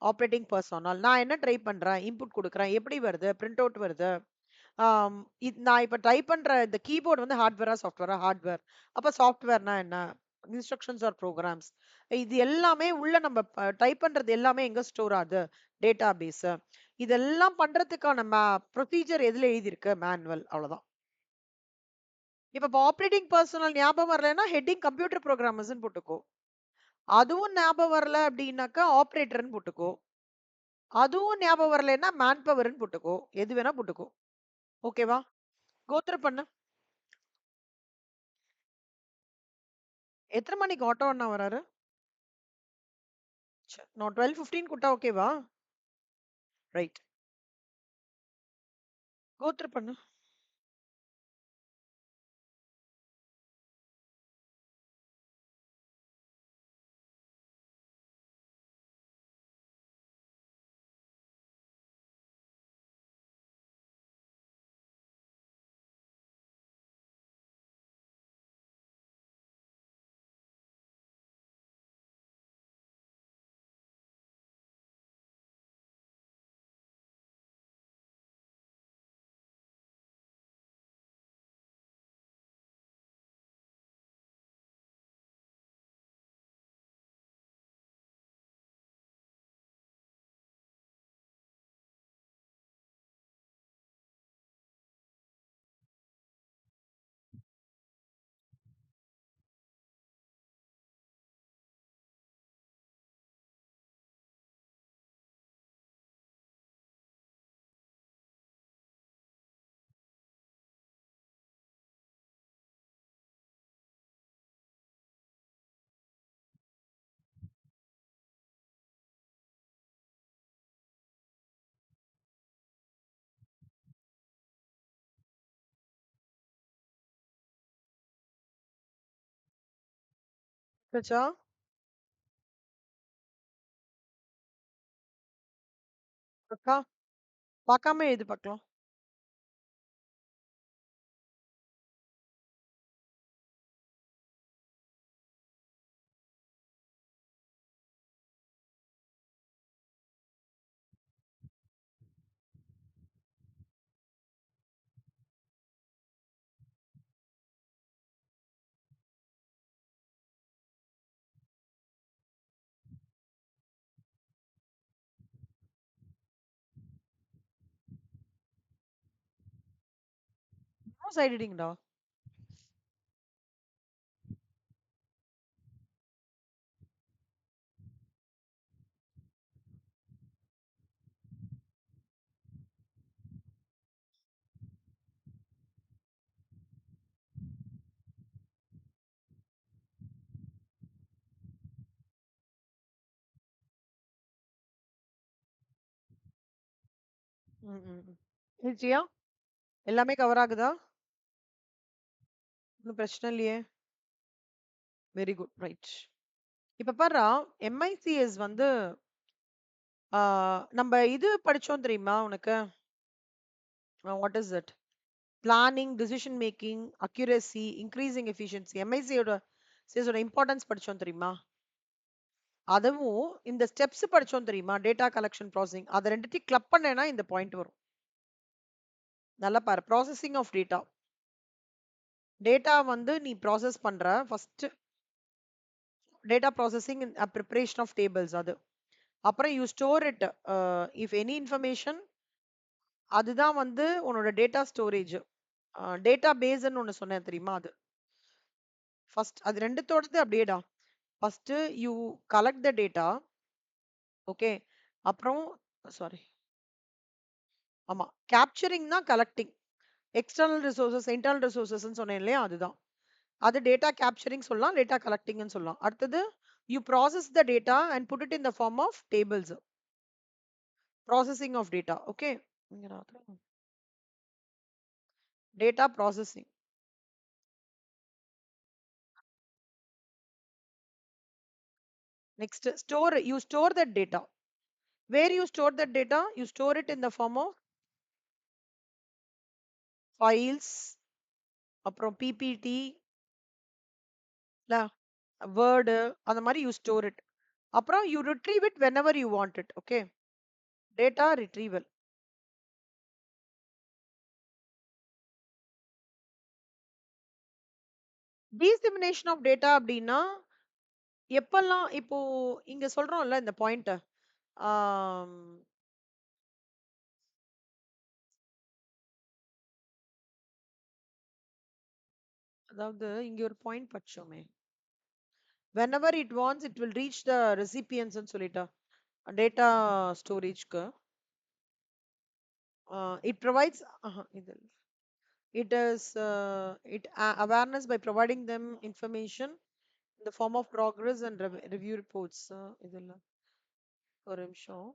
ஆப்பரேட்டிங் பர்சனல். நான் என்ன டைப் பண்றேன்? இன்புட் குடுக்குறேன். எப்படி வருது? பிரிண்ட் அவுட் வருது. ஆம், நான் இப்ப டைப் பண்ற இந்த கீபோர்ட் வந்து ஹார்ட்வேரா? சாஃப்ட்வேரா? ஹார்ட்வேர். அப்ப சாஃப்ட்வேர்னா என்ன? Instructions or programs. இது எல்லாமே உள்ள நம்ம டைப் பண்றது எல்லாமே எங்க ஸ்டோர் ஆகுது? Database. இதெல்லாம் பண்றதுக்கான ப்ரொசீஜர் எதுல எழுதியிருக்கு? மேனுவல். அவ்வளவுதான். இப்ப ஆப்பரேட்டிங் பர்சனல் ஞாபகம் வரலைன்னா ஹெட்டிங் கம்ப்யூட்டர் ப்ரோகிராமர்ஸ்ன்னு போட்டுக்கோ. அதுவும் ஞாபகம் வரல அப்படின்னாக்கா ஆப்பரேட்டர்ன்னு போட்டுக்கோ. அதுவும் ஞாபகம் வரலைன்னா மேன் பவர்ன்னு போட்டுக்கோ. எது வேணா போட்டுக்கோ. ஓகேவா? கோத்ரூ பண்ணு. எத்தனை மணிக்கு ஆட்டோ அண்ணா வராரு? நான் 12:15 கூட்டா ஓகேவா? ரைட். கோத்ரூ பண்ணு. வச்சா? அக்கா, பார்க்காம எழுது பார்க்கலாம். சைட் எடிட்டிங்டா. ம், ம், ம். எழுதிட்டியா? எல்லாமே கவர் ஆகுதா? ஒண்ணும் பிரச்சனை இல்லையே. Very good. ரைட். இப்ப பாருடா, எம்ஐசிஎஸ் வந்து நம்ம இது படிச்சோம் தெரியுமா உனக்கு? What is it? Planning, decision making, accuracy, increasing efficiency. எம்ஐசியோட சிஎஸோட இம்பார்ட்டன்ஸ் படிச்சோம் தெரியுமா? அதுவும் இந்த ஸ்டெப்ஸ் படிச்சோம் தெரியுமா? Data collection, processing. அத ரெண்டுத்தையும் கிளப் பண்ணேன்னா இந்த பாயிண்ட் வரும். நல்லா பாரு. Processing of data. டேட்டா வந்து நீ ப்ராசஸ் பண்ற. First data processing preparation of tables அது. அப்புறம் you store it. If any information, அதுதான் வந்து உன்னோட டேட்டா ஸ்டோரேஜ். டேட்டா பேஸ்ன்னு ஒண்ணு சொன்னேன் தெரியுமா? அது ஃபர்ஸ்ட் அது ரெண்டுத்தோடது அப்படியேடா. First you collect the data. Okay. அப்புறம் சாரி. ஆமா. கேப்சரிங் தான் கலெக்டிங். எக்ஸ்டர்னல் ரிசோர்சஸ், இன்டர்னல் ரிசோர்சஸ்ன்னு சொன்னேன் இல்லையா? அதுதான். அது டேட்டா கேப்சரிங் சொல்லலாம், டேட்டா கலெக்டிங்னு சொல்லலாம். அடுத்தது you process the data and put it in the form of tables. Processing of data. Okay. Data processing. Next, store. You store that data. Where you store that data? You store it in the form of files, அப்புறம் PPT, Word, அந்த மாதிரி you store it. அப்புறம் you retrieve it whenever you want it. Okay. Data retrieval. Dissemination of data அப்படின்னா எப்பெல்லாம் இப்போ இங்க சொல்றோம்ல இந்த பாயிண்ட் அதாவது இங்க ஒரு point படிச்சோமே, whenever it wants it will reach the recipients ன்னு சொல்லிட்டா டேட்டா ஸ்டோரேஜ்க்கு it provides இது it is awareness by providing them information in the form of progress and review reports. இதுல ஒரு நிமிஷம்.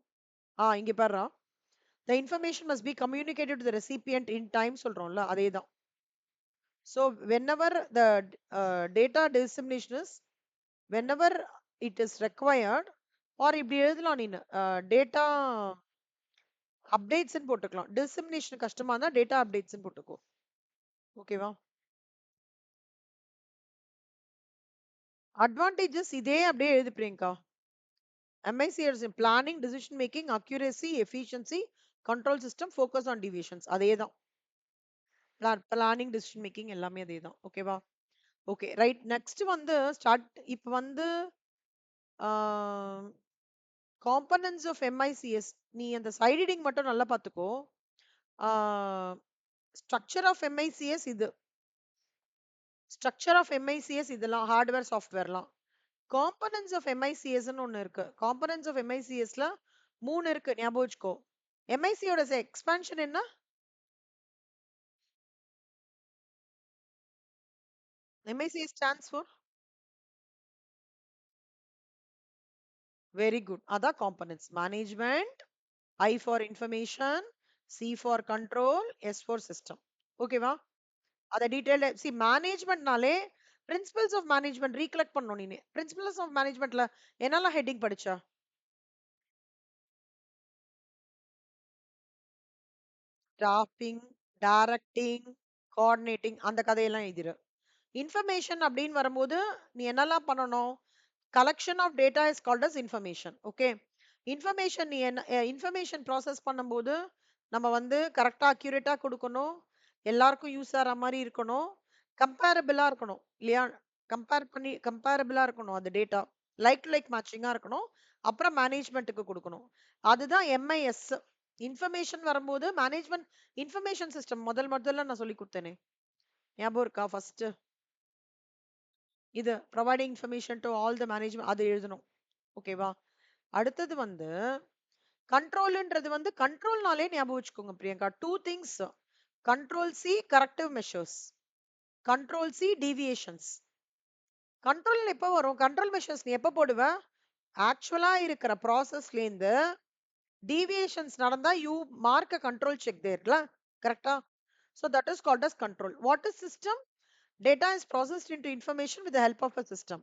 இங்க பாருடா. The information must be communicated to the recipient in time சொல்றோம்ல அதேதான். So whenever the data dissemination is whenever it is required or இப்படி எழுதலாம் நீனு டேட்டா அப்டேட்ஸ் போட்டுக்கலாம். டிசெமினேஷன் கஷ்டமா இருந்தா டேட்டா அப்டேட்ஸ் போட்டுக்கோ. ஓகேவா? அட்வான்டேஜஸ் இதே அப்படியே எழுது Priyanka. MICS in planning, decision making, accuracy, efficiency, control system, focus on deviations. அதே தான். பிளானிங் டிசிஷன் மேக்கிங் எல்லாமே அதே தான். ஓகேவா? Okay right. நெக்ஸ்ட் வந்து இப்போ வந்து காம்பனன்ட்ஸ் ஆஃப் MICS நீ அந்த சைட் ஹெட்டிங் மட்டும் நல்லா பார்த்துக்கோ. ஸ்ட்ரக்சர் ஆஃப் MICS இது. ஸ்ட்ரக்சர் ஆஃப் MICS இதெல்லாம் ஹார்ட்வேர் சாஃப்ட்வேர்லாம். காம்பனன்ட்ஸ் ஆஃப் MICSன்னு ஒன்று இருக்கு. காம்பனன்ட்ஸ் ஆஃப் MICSல 3 இருக்கு, ஞாபகம் வச்சுக்கோ. MICயோட எக்ஸ்பான்ஷன் என்ன? MICS stands for very good. அதான் components. Management, I for information, C for control, S for system. ஓகேவா? அத டீடைல்ட் சி மேனேஜ்மெண்ட்னாலே பிரின்சிபல்ஸ் ஆஃப் மேனேஜ்மெண்ட் ரீகலெக்ட் பண்ணணும் நீ. பிரின்சிபல்ஸ் ஆஃப் மேனேஜ்மெண்ட்ல என்னெல்லாம் ஹெட்டிங் படிச்சா? டிராஃப்டிங், டைரக்டிங், கோஆர்டினேட்டிங் அந்த கதையெல்லாம் எழுதிரு. இன்ஃபர்மேஷன் அப்படின்னு வரும்போது நீ என்னெல்லாம் பண்ணணும்? Collection of data is called as information. Okay, information நீ என்ன இன்ஃபர்மேஷன் ப்ராசஸ் பண்ணும்போது நம்ம வந்து கரெக்டாக அக்யூரேட்டாக கொடுக்கணும், எல்லாருக்கும் யூஸ் ஆகிற மாதிரி இருக்கணும், கம்பேரபிளாக இருக்கணும் இல்லையா? கம்பேரபிளாக இருக்கணும் அந்த டேட்டா, லைக் டு லைக் மேட்சிங்காக இருக்கணும். அப்புறம் மேனேஜ்மெண்ட்டுக்கு கொடுக்கணும். அதுதான் MIS. இன்ஃபர்மேஷன் வரும்போது மேனேஜ்மெண்ட் இன்ஃபர்மேஷன் சிஸ்டம் முதல்ல நான் சொல்லி கொடுத்தேனே, ஞாபகம் இருக்கா? ஃபர்ஸ்ட் இது providing information to all the management அது எழுதணும். ஓகேவா? அடுத்தது வந்து கண்ட்ரோல்ன்றது வந்து கண்ட்ரோல்னாலே ஞாபகம் வச்சுக்கோங்க Priyanka. 2 things. Control C corrective measures, control C deviations. Control எப்போ வரும்? கண்ட்ரோல் மெஷர்ஸ் நீ எப்போ போடுவ? ஆக்சுவலா இருக்கிற ப்ராசஸ்ல இருந்து டீவியேஷன்ஸ் நடந்தா you mark a control check தேர்ல. கரெக்டா? So that is called as control. What is system? Data is processed into information with the help of a system.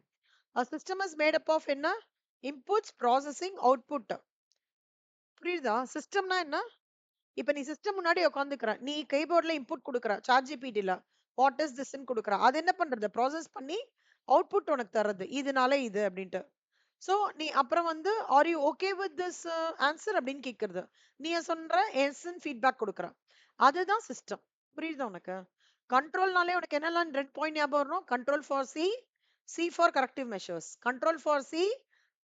A system is made up of என்ன? Inputs, processing, output. புரியுதா? சிஸ்டம்னா என்ன? இப்ப நீ system முன்னாடி உட்காந்துக்கிற, நீ கீபோர்ட்ல input கொடுக்குற, chat ஜிபிடில what is திஸ்ன்னு கொடுக்குற, அது என்ன பண்றது? ப்ராசஸ் பண்ணி அவுட்புட் உனக்கு தர்றது, இதனால இது அப்படின்ட்டு. ஸோ நீ அப்புறம் வந்து are you okay with this answer அப்படின்னு கேட்கறது, நீ சொல்ற எஸ்ன்னு ஃபீட்பேக் கொடுக்குற, அதுதான் சிஸ்டம். புரியுதா உனக்கு? கண்ட்ரோல்னாலே உனக்கு என்னெல்லாம் 2 பாயிண்ட் ஞாபகம் வரணும்? Control for C, C for corrective measures. Control for C,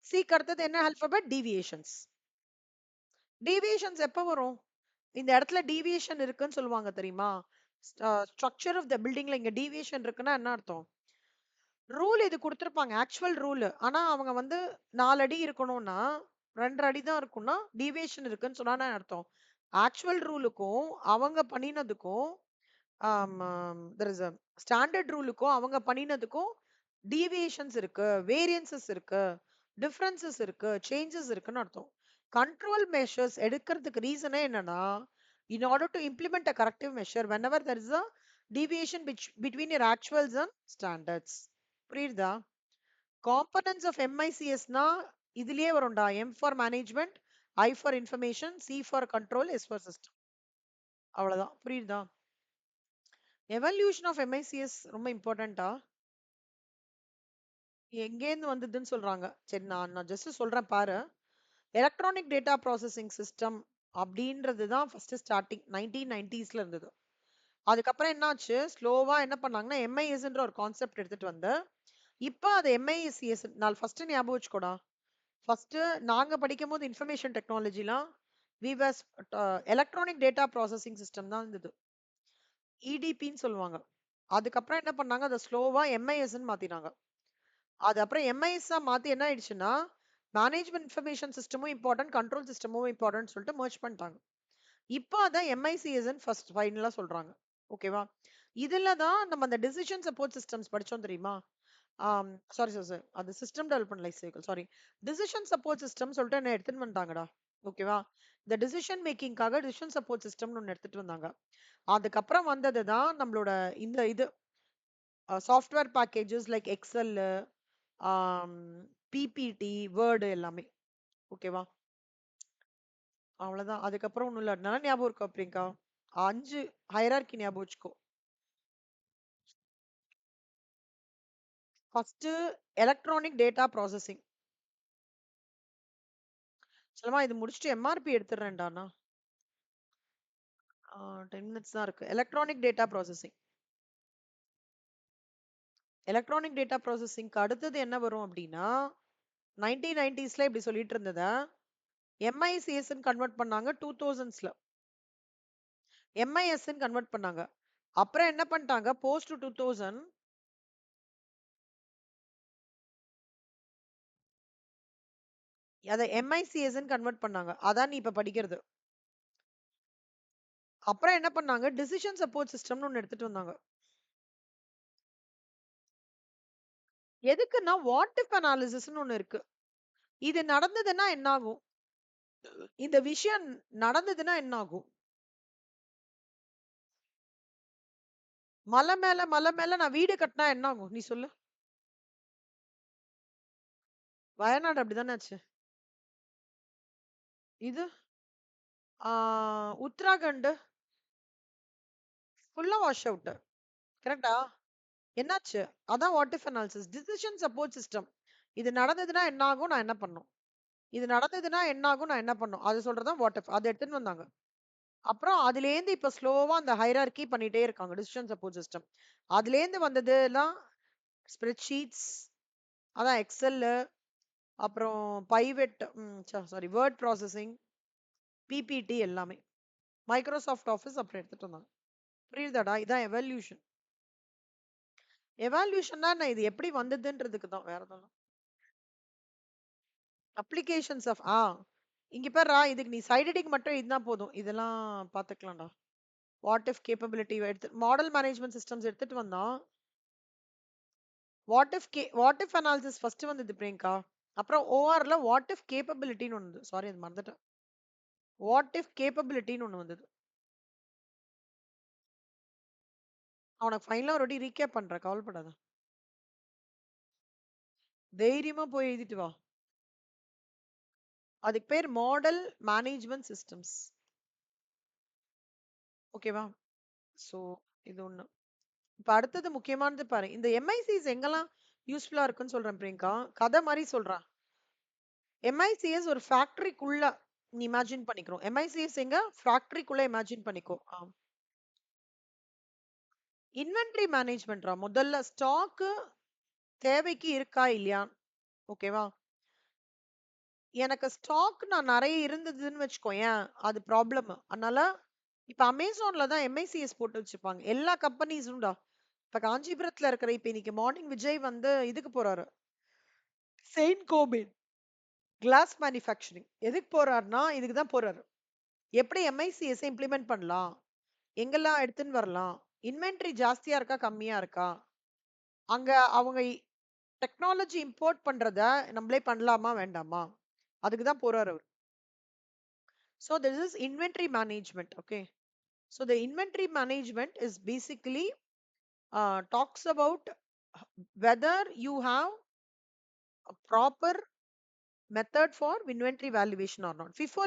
சிக்கு அடுத்தது என்ன ஆல்பபெட்? டீவியேஷன்ஸ். டீவியேஷன்ஸ் எப்போ வரும்? இந்த இடத்துல டீவியேஷன் இருக்குன்னு சொல்லுவாங்க தெரியுமா? ஸ்ட்ரக்சர் ஆஃப் த பில்டிங்ல இங்க டீவியேஷன் இருக்குன்னா என்ன அர்த்தம்? ரூல் இது கொடுத்துருப்பாங்க, ஆக்சுவல் ரூல். ஆனா அவங்க வந்து 4 அடி இருக்கணும்னா 2 அடி தான் இருக்கும்னா டீவியேஷன் இருக்குன்னு சொன்னா என்ன அர்த்தம்? ஆக்சுவல் ரூலுக்கும் அவங்க பண்ணினதுக்கும் தெர் இஸ் அ ஸ்டாண்டர்ட் ரூலுக்கும் அவங்க பண்ணினதுக்கும் டீவியேஷன்ஸ் இருக்கு, வேரியன்சஸ் இருக்கு, டிஃபரன்சஸ் இருக்கு, சேஞ்சஸ் இருக்குன்னு அர்த்தம். கண்ட்ரோல் மெஷர்ஸ் எடுக்கிறதுக்கு ரீசனே என்னன்னா, in order to implement a corrective measure whenever there is a deviation between your actuals and standards. புரியுதா? காம்பனன்ட்ஸ் ஆஃப் MICSனா இதுலயே வரும்டா. M for management, I for information, C for control, S for system. அவ்வளவுதான். புரியுதா? Evolution of MICS ரொம்ப இம்பார்ட்டண்டா. எங்கேருந்து வந்ததுன்னு சொல்றாங்க. சரி, நான் ஜஸ்ட் சொல்றேன் பாரு. எலக்ட்ரானிக் டேட்டா ப்ராசஸிங் சிஸ்டம் அப்படின்றது தான் ஃபர்ஸ்ட் ஸ்டார்டிங் 1990ஸ்ல இருந்தது. அதுக்கப்புறம் என்னாச்சு, ஸ்லோவா என்ன பண்ணாங்கன்னா, எம்ஐஎஸ்ன்ற ஒரு கான்செப்ட் எடுத்துட்டு வந்து, இப்ப அது எம்ஐஎஸ்சிஎஸ் நான் ஃபர்ஸ்ட் ஞாபகம் வச்சுக்கோடா. ஃபர்ஸ்ட் நாங்க படிக்கும்போது இன்ஃபர்மேஷன் டெக்னாலஜிலாம் we was electronic data processing system தான் இருந்தது. இடிபின்னு சொல்லுவாங்க. அதுக்கப்புறம் என்ன பண்ணாங்க, அத ஸ்லோவா எம்ஐஎஸ்ன்னு மாத்தினாங்க. அது அப்புறம் எம்ஐஎஸ்ஸா மாத்தி என்ன ஆயிடுச்சுன்னா, மேனேஜ்மென்ட் இன்ஃபர்மேஷன் சிஸ்டமும் இம்பார்ட்டன்ட், கண்ட்ரோல் சிஸ்டமும் இம்பார்ட்டன்ட்னு சொல்லிட்டு மெர்ஜ் பண்ணிட்டாங்க. இப்போ அதான் எம்ஐசிஎஸ்ன்னு ஃபர்ஸ்ட் ஃபைனலா சொல்றாங்க. ஓகேவா? இதுல தான் நம்ம அந்த டிசிஷன் சப்போர்ட் சிஸ்டம்ஸ் படிச்சோம் தெரியுமா? Sorry sir sir. அது system development life cycle. Sorry. Decision support system சொல்லிட்டு என்ன எடுத்துட்டு வந்துட்டாங்கடா. ஓகேவா? இந்த டிசிஷன் மேக்கிங்காக டிசிஷன் சப்போர்ட் சிஸ்டம்னு ஒண்ணு எடுத்துட்டு வந்தாங்க. அதுக்கப்புறம் வந்தது தான் நம்மளோட இந்த இது software packages like Excel, um, PPT, Word எல்லாமே. ஓகேவா? அவ்வளவுதான். அதுக்கப்புறம் ஒண்ணும் இல்ல. நல்லா ஞாபகம் இருக்கா பிரியங்கா? 5 ஹையரார்கி ஞாபகம் வச்சுக்கோ. First electronic data processing. செல்லமா இது முடிச்சுட்டு எம்ஆர்பி எடுத்துடுறேன்டா நான். 10 மினிட்ஸ் தான் இருக்கு. Electronic data processing. Electronic data ப்ராசஸிங்க்கு அடுத்தது என்ன வரும் அப்படின்னா, 1990ஸ்ல இப்படி சொல்லிட்டு இருந்தத எம்ஐசிஎஸ்ன்னு கன்வெர்ட் பண்ணாங்க 2000ஸ்ல. எம்ஐஎஸ்ன்னு கன்வெர்ட் பண்ணாங்க. அப்புறம் என்ன பண்ணிட்டாங்க போஸ்ட் 2000 அத எம்ஐசிஎஸ்ன்னு கன்வெர்ட் பண்ணாங்க. அதான் நீ இப்ப படிக்கிறது. அப்புறம் என்ன பண்ணாங்க டிசிஷன் சப்போர்ட் சிஸ்டம்னு ஒண்ணு எடுத்துட்டு வந்தாங்க. எதுக்குன்னா வாட் இஃப் அனாலிசிஸ்ன்னு ஒண்ணு இருக்கு. இது நடந்ததுன்னா என்ன ஆகும்? இந்த விஷயம் நடந்ததுன்னா என்ன ஆகும்? மலை மேல நான் வீடு கட்டினா என்ன ஆகும்? நீ சொல்லு. வயநாடு அப்படிதானே ஆச்சு. இது ஆ, உத்தராகண்ட் ஃபுல்லா வாஷ் அவுட். கரெக்ட்டா? என்னாச்சு? அதான் what if analysis. Decision support system. இது நடந்ததுன்னா என்ன ஆகும்? நான் என்ன பண்ணணும்? இது நடந்ததுன்னா என்ன ஆகும்? நான் என்ன பண்ணணும்? அது சொல்றது தான் வாட் இஃப். அத எடுத்துன்னு வந்தாங்க. அப்புறம் அதுலேருந்து இப்ப ஸ்லோவா அந்த ஹைரார்கி பண்ணிட்டே இருக்காங்க. Decision support system. அதுலேருந்து வந்ததுலாம் ஸ்ப்ரெட்ஷீட்ஸ், அதான் எக்ஸெல்லு, அப்புறம் பைவெட் சாரி வேர்ட் ப்ராசஸிங், பிபிடி எல்லாமே. மைக்ரோசாஃப்ட் ஆஃபீஸ் அப்புறம் எடுத்துட்டு வந்தாங்க. புரியுதாடா? இதான் எவல்யூஷன். எவால்யூஷன்னா நான் இது எப்படி வந்ததுன்றதுக்கு தான் வேற எதுவும் இல்ல. அப்ளிகேஷன்ஸ் ஆஃப் இங்க பாருடா இதுக்கு நீ சைட் ஹெட்டிங் மட்டும் இருந்தா போதும். இதெல்லாம் பாத்துக்கலாம்டா. வாட் இஃப் கேப்பபிலிட்டி எடுத்து மாடல் மேனேஜ்மென்ட் சிஸ்டம்ஸ் எடுத்துட்டு வந்தோம். வாட் இஃப் அனாலிசிஸ் ஃபர்ஸ்ட் வந்தது பிரியங்கா. அப்புறம் ஓஆர்ல வாட் இஃப் கேப்பபிலிட்டின்னு ஒன்று வந்தது. சாரி அது மறந்துட்டேன். வாட் இஃப் கேப்பபிலிட்டின்னு ஒன்று வந்தது. அவனுக்கு ஃபைனலா ஒரு வாட்டி ரீகேப் பண்றேன். கவலைப்படாத. தைரியமா போய் எழுதிட்டு வா. அதுக்கு பேர் மாடல் மேனேஜ்மென்ட் சிஸ்டம்ஸ். ஓகேவா? சோ இது ஒண்ணு. இப்ப அடுத்தது முக்கியமானது பாரு. இந்த எம்ஐசிஸ் எங்கெல்லாம் யூஸ்ஃபுல்லா இருக்குன்னு சொல்றேன் பிரியங்கா. கதை மாதிரி சொல்றேன். எம்ஐசிஎஸ் ஒரு ஃபேக்டரிக்குள்ள நீ இமேஜின் பண்ணிக்கிறோம். எம்ஐசிஎஸ் எங்க ஃபேக்டரிக்குள்ள இமேஜின் பண்ணிக்கோ. இன்வென்டரி மேனேஜ்மெண்ட்ரா முதல்ல ஸ்டாக் தேவைக்கு இருக்கா இல்லையா? ஓகேவா? எனக்கு ஸ்டாக் நான் நிறைய இருந்ததுன்னு வச்சுக்கோயேன். அது ப்ராப்ளம். அதனால இப்ப அமேசான்ல தான் எம்ஐசிஎஸ் போட்டு வச்சுப்பாங்க. எல்லா கம்பெனிஸும்டா. இப்ப காஞ்சிபுரத்துல இருக்கிற இப்ப இன்னைக்கு மார்னிங் விஜய் வந்து இதுக்கு போறாரு. Saint Gobain class manufacturing. எதுக்கு போறாருன்னா, இதுக்கு தான் போறாரு. எப்படி எம்ஐசிஎஸ் இம்ப்ளிமெண்ட் பண்ணலாம்? எங்கெல்லாம் எடுத்துன்னு வரலாம்? இன்வென்டரி ஜாஸ்தியா இருக்கா? கம்மியா இருக்கா? அங்க அவங்க டெக்னாலஜி இம்போர்ட் பண்றத நம்மளே பண்ணலாமா? வேண்டாமா? அதுக்கு தான் போறாரு அவரு. So this is inventory management. Okay. So the inventory management is basically talks about whether you have a proper method for inventory valuation or not. FIFO